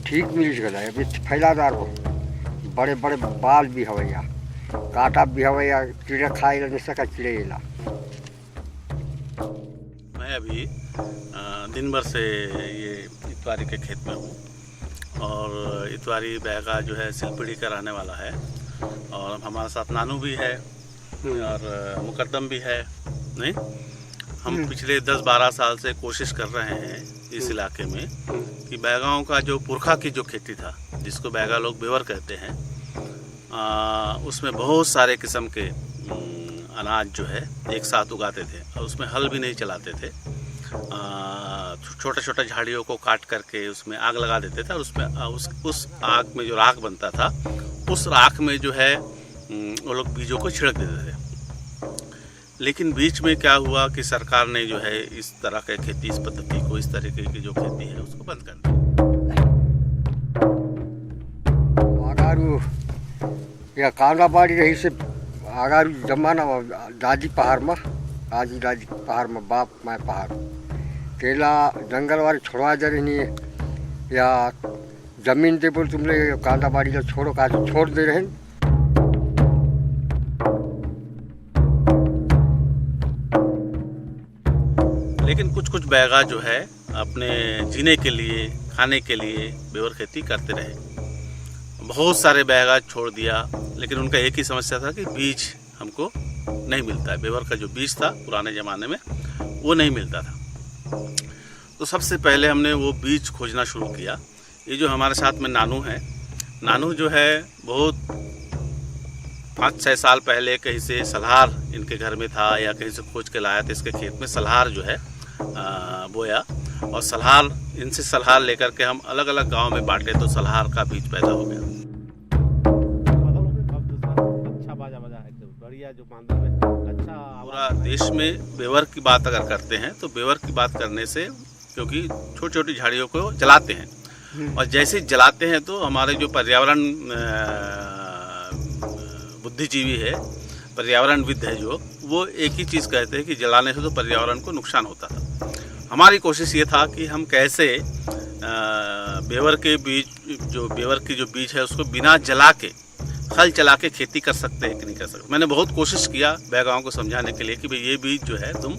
ठीक मिल गया अभी फैलादार हो बड़े बड़े बाल भी हवैया काटा भी हवैया कीड़ा खाए नहीं सका चिड़ेला। मैं अभी दिन भर से ये इतवारी के खेत में हूँ और इतवारी बैगा जो है सिलपड़ी कराने वाला है और हमारे साथ नानू भी है और मुकद्दम भी है। नहीं, हम पिछले 10-12 साल से कोशिश कर रहे हैं इस इलाके में कि बैगाओं का जो पुरखा की जो खेती था जिसको बैगा लोग बेवर कहते हैं, उसमें बहुत सारे किस्म के अनाज जो है एक साथ उगाते थे और उसमें हल भी नहीं चलाते थे। छोटे छोटे झाड़ियों को काट करके उसमें आग लगा देते थे और उसमें उस आग में जो राख बनता था उस राख में जो है वो लोग बीजों को छिड़क देते थे। लेकिन बीच में क्या हुआ कि सरकार ने जो है इस तरह के खेती, इस पद्धति को, इस तरीके की जो खेती है उसको बंद कर दी। आगारू या कांदाबाड़ी रही से आगारू जमाना दादी पहाड़ में आजी दादी पहाड़ में बाप माए पहाड़ केला जंगल वाले छोड़वा जा रही नहीं या जमीन दे बोल तुमने कांदाबाड़ी जो छोड़ो का छोड़ दे रहे। लेकिन कुछ बैगा जो है अपने जीने के लिए, खाने के लिए बेवर खेती करते रहे। बहुत सारे बैगा छोड़ दिया लेकिन उनका एक ही समस्या था कि बीज हमको नहीं मिलता है। बेवर का जो बीज था पुराने ज़माने में वो नहीं मिलता था। तो सबसे पहले हमने वो बीज खोजना शुरू किया। ये जो हमारे साथ में नानू है, नानू जो है बहुत 5-6 साल पहले कहीं से सलहार इनके घर में था या कहीं से खोज के लाया था। इसके खेत में सलहार जो है बोया और सलहार इनसे सलहार लेकर के हम अलग अलग गांव में बांटे तो सलहार का बीज पैदा हो गया। अच्छा, पूरा देश में बेवर की बात अगर करते हैं तो बेवर की बात करने से, क्योंकि छोटी छोटी झाड़ियों को जलाते हैं और जैसे जलाते हैं तो हमारे जो पर्यावरण बुद्धिजीवी है, पर्यावरणविद है जो, वो एक ही चीज़ कहते हैं कि जलाने से तो पर्यावरण को नुकसान होता था। हमारी कोशिश ये था कि हम कैसे बेवर के बीज, जो बेवर की जो बीज है उसको बिना जला के, हल चला के खेती कर सकते हैं कि नहीं कर सकते। मैंने बहुत कोशिश किया बैगाओं को समझाने के लिए कि भाई ये बीज जो है तुम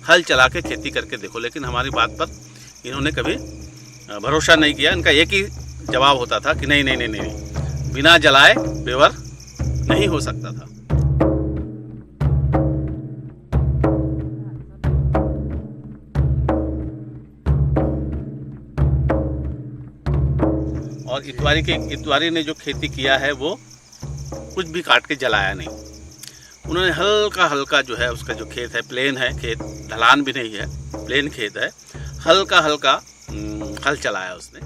हल चला के खेती करके देखो, लेकिन हमारी बात पर इन्होंने कभी भरोसा नहीं किया। इनका एक ही जवाब होता था कि नहीं नहीं नहीं नहीं, बिना जलाए बेवर नहीं हो सकता था। और इतवारी ने जो खेती किया है वो कुछ भी काट के जलाया नहीं। उन्होंने हल्का हल्का जो है उसका जो खेत है, प्लेन है खेत, ढलान भी नहीं है, प्लेन खेत है, हल्का हल्का हल चलाया उसने।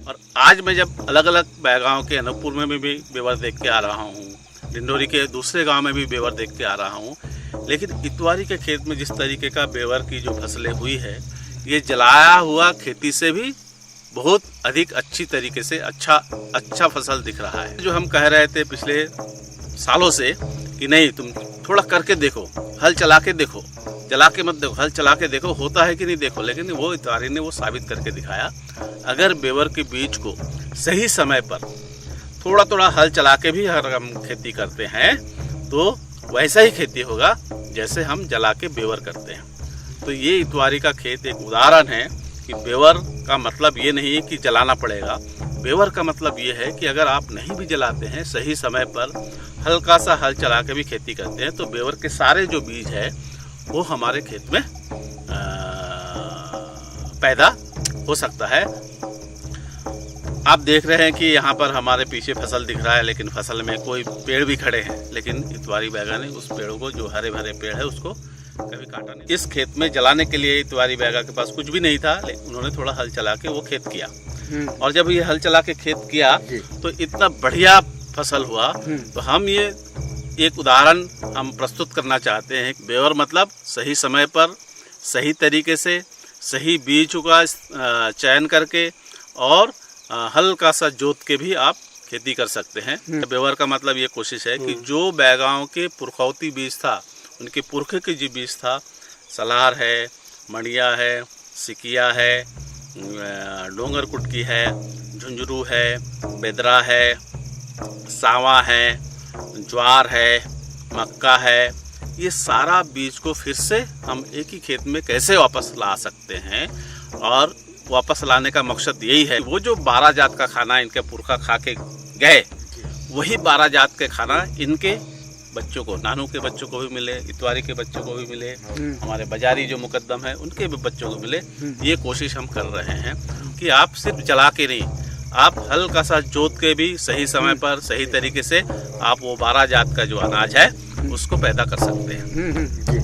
और आज मैं जब अलग अलग बैगांव के अनूपपुर में भी बेवर देख के आ रहा हूँ, डिंडोरी के दूसरे गांव में भी बेवर देख के आ रहा हूँ, लेकिन इतवारी के खेत में जिस तरीके का बेवर की जो फसलें हुई है ये जलाया हुआ खेती से भी बहुत अधिक अच्छी तरीके से अच्छा फसल दिख रहा है। जो हम कह रहे थे पिछले सालों से कि नहीं तुम थोड़ा करके देखो, हल चला के देखो, जला के मत देखो, हल चला के देखो होता है कि नहीं देखो, लेकिन वो इतवारी ने वो साबित करके दिखाया। अगर बेवर के बीज को सही समय पर थोड़ा थोड़ा हल चला के भी अगर हम खेती करते हैं तो वैसा ही खेती होगा जैसे हम जला के बेवर करते हैं। तो ये इतवारी का खेत एक उदाहरण है कि बेवर का मतलब ये नहीं है कि जलाना पड़ेगा। बेवर का मतलब ये है कि अगर आप नहीं भी जलाते हैं, सही समय पर हल्का सा हल चला के भी खेती करते हैं तो बेवर के सारे जो बीज है वो हमारे खेत में पैदा हो सकता है। आप देख रहे हैं कि यहाँ पर हमारे पीछे फसल दिख रहा है, लेकिन फसल में कोई पेड़ भी खड़े हैं, लेकिन इतवारी बैगा ने उस पेड़ों को, जो हरे भरे पेड़ है, उसको कभी काटा नहीं। इस खेत में जलाने के लिए इतवारी बैगा के पास कुछ भी नहीं था, लेकिन उन्होंने थोड़ा हल चला के वो खेत किया और जब ये हल चला के खेत किया तो इतना बढ़िया फसल हुआ। तो हम ये एक उदाहरण हम प्रस्तुत करना चाहते हैं। बेवर मतलब सही समय पर, सही तरीके से, सही बीज का चयन करके और हल्का सा जोत के भी आप खेती कर सकते हैं। बेवर का मतलब ये कोशिश है कि जो बैगाओं के पुरखौती बीज था, उनके पुरखे के जो बीज था, सलार है, मड़िया है, सिकिया है डोंगर कुटकी है, झुंझुरू है, बेदरा है, सावा है, ज्वार है, मक्का है, ये सारा बीज को फिर से हम एक ही खेत में कैसे वापस ला सकते हैं। और वापस लाने का मकसद यही है, वो जो 12 जात का खाना इनके पुरखा खा के गए, वही 12 जात के खाना इनके बच्चों को, नानू के बच्चों को भी मिले, इतवारी के बच्चों को भी मिले, हमारे बाजारी जो मुकद्दम है उनके भी बच्चों को मिले। ये कोशिश हम कर रहे हैं कि आप सिर्फ जला के नहीं, आप हल्का सा जोत के भी सही समय पर सही तरीके से आप वो 12 जात का जो अनाज है उसको पैदा कर सकते हैं। जी।